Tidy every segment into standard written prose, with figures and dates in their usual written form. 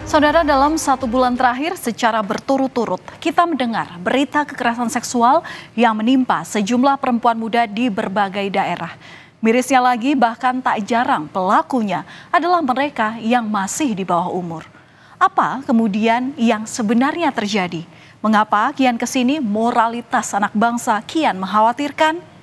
Saudara, dalam 1 bulan terakhir secara berturut-turut kita mendengar berita kekerasan seksual yang menimpa sejumlah perempuan muda di berbagai daerah. Mirisnya lagi, bahkan tak jarang pelakunya adalah mereka yang masih di bawah umur. Apa kemudian yang sebenarnya terjadi? Mengapa kian kesini moralitas anak bangsa kian mengkhawatirkan?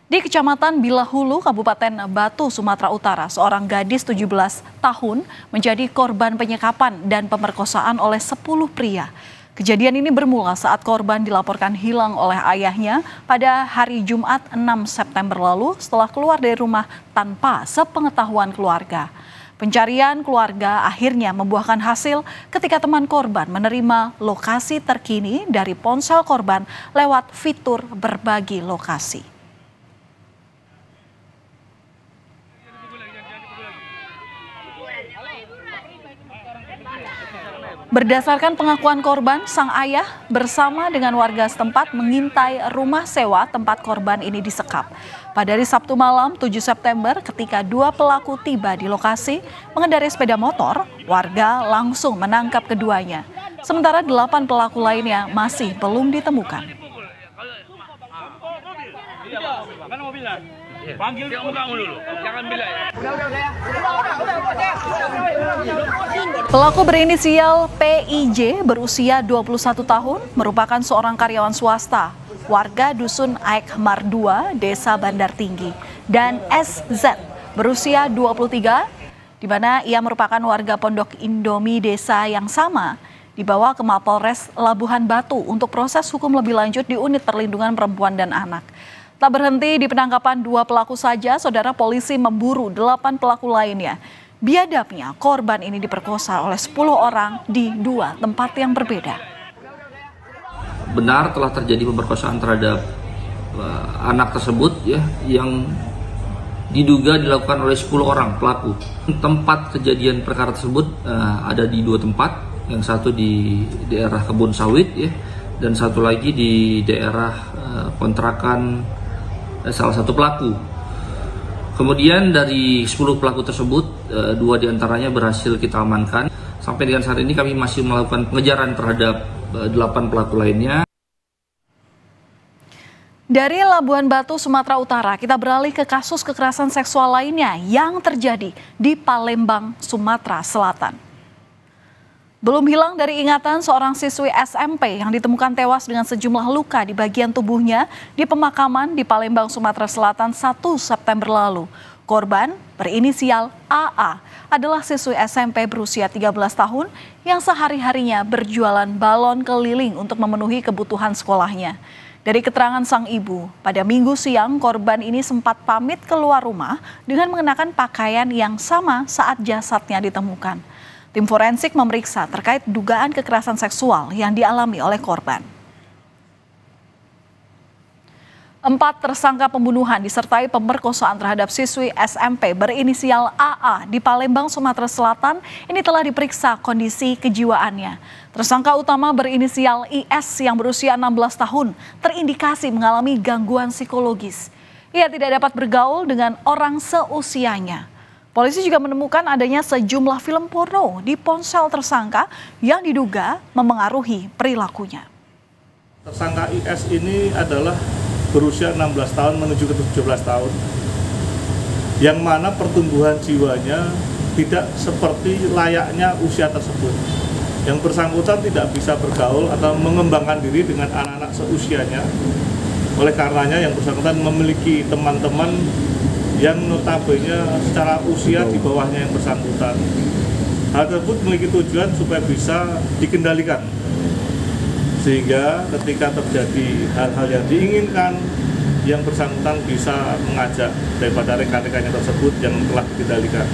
Di Kecamatan Bilahulu, Kabupaten Batu, Sumatera Utara, seorang gadis 17 tahun menjadi korban penyekapan dan pemerkosaan oleh 10 pria. Kejadian ini bermula saat korban dilaporkan hilang oleh ayahnya pada hari Jumat 6 September lalu setelah keluar dari rumah tanpa sepengetahuan keluarga. Pencarian keluarga akhirnya membuahkan hasil ketika teman korban menerima lokasi terkini dari ponsel korban lewat fitur berbagi lokasi. Berdasarkan pengakuan korban, sang ayah bersama dengan warga setempat mengintai rumah sewa tempat korban ini disekap. Pada hari Sabtu malam 7 September, ketika 2 pelaku tiba di lokasi mengendarai sepeda motor, warga langsung menangkap keduanya. Sementara 8 pelaku lainnya masih belum ditemukan. Panggil kamu dulu, jangan bilang ya. Pelaku berinisial PIJ berusia 21 tahun merupakan seorang karyawan swasta, warga Dusun Aikmar 2, Desa Bandar Tinggi, dan SZ berusia 23, di mana ia merupakan warga Pondok Indomie desa yang sama, dibawa ke Mapolres Labuhan Batu untuk proses hukum lebih lanjut di Unit Perlindungan Perempuan dan Anak. Tak berhenti di penangkapan 2 pelaku saja, saudara, polisi memburu 8 pelaku lainnya. Biadabnya, korban ini diperkosa oleh 10 orang di 2 tempat yang berbeda. Benar telah terjadi pemerkosaan terhadap anak tersebut ya, yang diduga dilakukan oleh 10 orang pelaku. Tempat kejadian perkara tersebut ada di 2 tempat, yang satu di daerah kebun sawit ya, dan satu lagi di daerah kontrakan salah satu pelaku. Kemudian dari 10 pelaku tersebut, 2 diantaranya berhasil kita amankan. Sampai dengan saat ini kami masih melakukan pengejaran terhadap 8 pelaku lainnya. Dari Labuhan Batu, Sumatera Utara, kita beralih ke kasus kekerasan seksual lainnya yang terjadi di Palembang, Sumatera Selatan. Belum hilang dari ingatan seorang siswi SMP yang ditemukan tewas dengan sejumlah luka di bagian tubuhnya di pemakaman di Palembang, Sumatera Selatan 1 September lalu. Korban berinisial AA adalah siswi SMP berusia 13 tahun yang sehari-harinya berjualan balon keliling untuk memenuhi kebutuhan sekolahnya. Dari keterangan sang ibu, pada Minggu siang korban ini sempat pamit keluar rumah dengan mengenakan pakaian yang sama saat jasadnya ditemukan. Tim forensik memeriksa terkait dugaan kekerasan seksual yang dialami oleh korban. 4 tersangka pembunuhan disertai pemerkosaan terhadap siswi SMP berinisial AA di Palembang, Sumatera Selatan ini telah diperiksa kondisi kejiwaannya. Tersangka utama berinisial IS yang berusia 16 tahun terindikasi mengalami gangguan psikologis. Ia tidak dapat bergaul dengan orang seusianya. Polisi juga menemukan adanya sejumlah film porno di ponsel tersangka yang diduga memengaruhi perilakunya. Tersangka IS ini adalah berusia 16 tahun menuju ke 17 tahun, yang mana pertumbuhan jiwanya tidak seperti layaknya usia tersebut. Yang bersangkutan tidak bisa bergaul atau mengembangkan diri dengan anak-anak seusianya. Oleh karenanya yang bersangkutan memiliki teman-teman yang notabene secara usia di bawahnya yang bersangkutan. Hal tersebut memiliki tujuan supaya bisa dikendalikan, sehingga ketika terjadi hal-hal yang diinginkan, yang bersangkutan bisa mengajak daripada rekan-rekannya tersebut yang telah dikendalikan.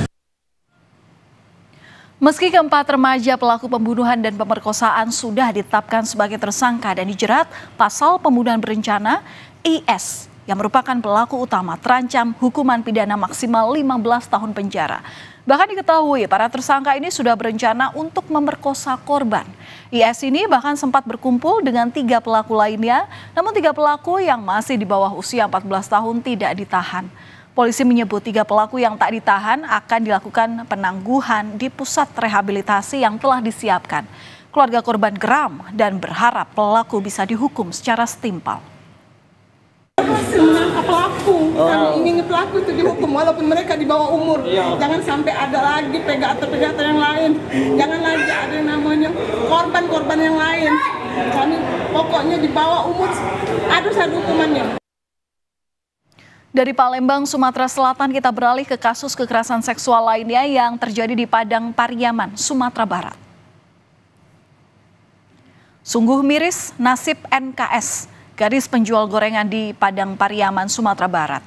Meski keempat remaja pelaku pembunuhan dan pemerkosaan sudah ditetapkan sebagai tersangka dan dijerat pasal pembunuhan berencana, IS yang merupakan pelaku utama terancam hukuman pidana maksimal 15 tahun penjara. Bahkan diketahui para tersangka ini sudah berencana untuk memerkosa korban. IS ini bahkan sempat berkumpul dengan 3 pelaku lainnya, namun 3 pelaku yang masih di bawah usia 14 tahun tidak ditahan. Polisi menyebut 3 pelaku yang tak ditahan akan dilakukan penangguhan di pusat rehabilitasi yang telah disiapkan. Keluarga korban geram dan berharap pelaku bisa dihukum secara setimpal. Berhasil menangkap pelaku. Kami ingin pelaku itu dihukum walaupun mereka di bawah umur. Jangan sampai ada lagi predator yang lain. Jangan lagi ada yang namanya korban-korban yang lain. Kami pokoknya di bawah umur harus ada hukumannya. Dari Palembang, Sumatera Selatan, kita beralih ke kasus kekerasan seksual lainnya yang terjadi di Padang Pariaman, Sumatera Barat. Sungguh miris nasib NKS, gadis penjual gorengan di Padang Pariaman, Sumatera Barat.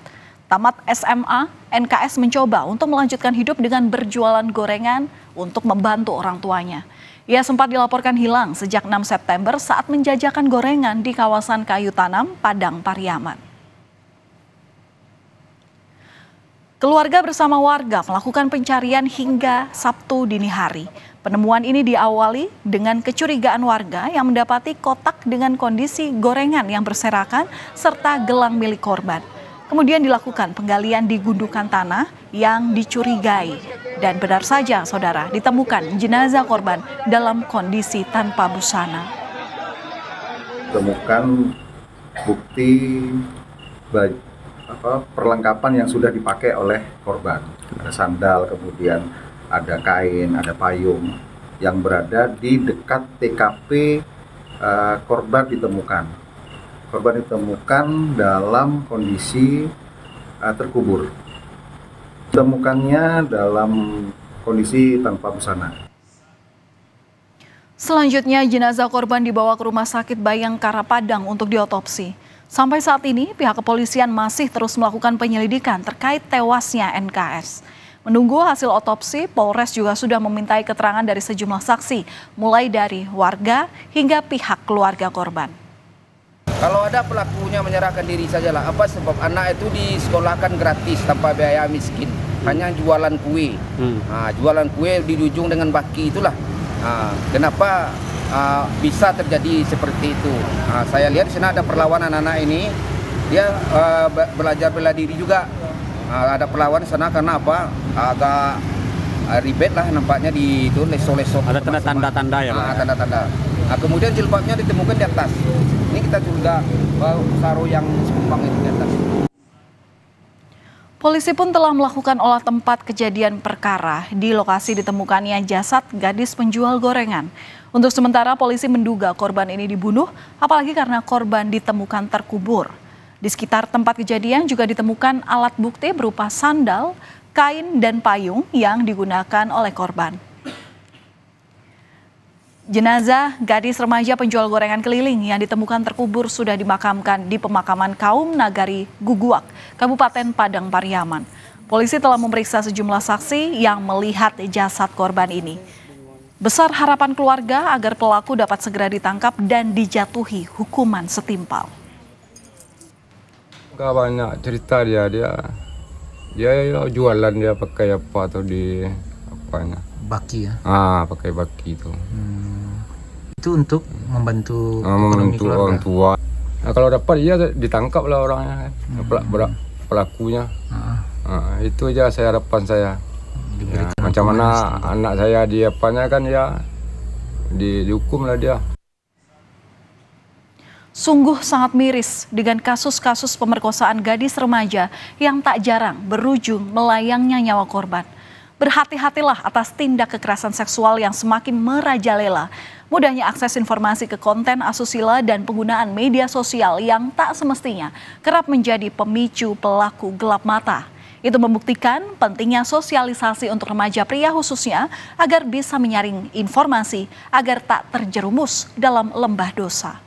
Tamat SMA, NKS mencoba untuk melanjutkan hidup dengan berjualan gorengan untuk membantu orang tuanya. Ia sempat dilaporkan hilang sejak 6 September saat menjajakan gorengan di kawasan Kayu Tanam, Padang Pariaman. Keluarga bersama warga melakukan pencarian hingga Sabtu dini hari. Penemuan ini diawali dengan kecurigaan warga yang mendapati kotak dengan kondisi gorengan yang berserakan serta gelang milik korban. Kemudian dilakukan penggalian di gundukan tanah yang dicurigai. Dan benar saja, saudara, ditemukan jenazah korban dalam kondisi tanpa busana. Temukan bukti perlengkapan yang sudah dipakai oleh korban. Ada sandal, kemudian ada kain, ada payung yang berada di dekat TKP korban ditemukan. Korban ditemukan dalam kondisi terkubur. Ditemukannya dalam kondisi tanpa busana. Selanjutnya, jenazah korban dibawa ke Rumah Sakit Bayangkara Padang untuk diotopsi. Sampai saat ini, pihak kepolisian masih terus melakukan penyelidikan terkait tewasnya NKS. Menunggu hasil otopsi, Polres juga sudah memintai keterangan dari sejumlah saksi, mulai dari warga hingga pihak keluarga korban. Kalau ada pelakunya menyerahkan diri sajalah. Apa sebab anak itu disekolahkan gratis tanpa biaya miskin, hanya jualan kue. Jualan kue di ujung dengan baki itulah. Kenapa bisa terjadi seperti itu? Saya lihat di sana ada perlawanan anak ini, dia belajar bela diri juga. Ada perlawanan di sana karena apa? Agak ribet lah nampaknya di itu leso-leso. Ada tanda-tanda ya, Pak? Tanda-tanda. Kemudian jilbabnya ditemukan di atas. Ini kita curiga sarung yang sekumpang itu di atas. Polisi pun telah melakukan olah tempat kejadian perkara. Di lokasi ditemukannya jasad gadis penjual gorengan. Untuk sementara polisi menduga korban ini dibunuh, apalagi karena korban ditemukan terkubur. Di sekitar tempat kejadian juga ditemukan alat bukti berupa sandal, kain, dan payung yang digunakan oleh korban. Jenazah gadis remaja penjual gorengan keliling yang ditemukan terkubur sudah dimakamkan di pemakaman kaum Nagari Guguak, Kabupaten Padang Pariaman. Polisi telah memeriksa sejumlah saksi yang melihat jasad korban ini. Besar harapan keluarga agar pelaku dapat segera ditangkap dan dijatuhi hukuman setimpal. Gak banyak cerita dia jualan, dia pakai apa atau di apanya? Baki ya? Pakai baki itu. Itu untuk membantu ekonomi keluarga. Orang tua. Nah, kalau dapat dia ditangkap lah orangnya, pelakunya. Itu aja harapan saya. Ya, macam mana anak saya di apanya kan ya dihukum lah dia. Sungguh sangat miris dengan kasus-kasus pemerkosaan gadis remaja yang tak jarang berujung melayangnya nyawa korban. Berhati-hatilah atas tindak kekerasan seksual yang semakin merajalela. Mudahnya akses informasi ke konten asusila dan penggunaan media sosial yang tak semestinya kerap menjadi pemicu pelaku gelap mata. Itu membuktikan pentingnya sosialisasi untuk remaja pria khususnya agar bisa menyaring informasi agar tak terjerumus dalam lembah dosa.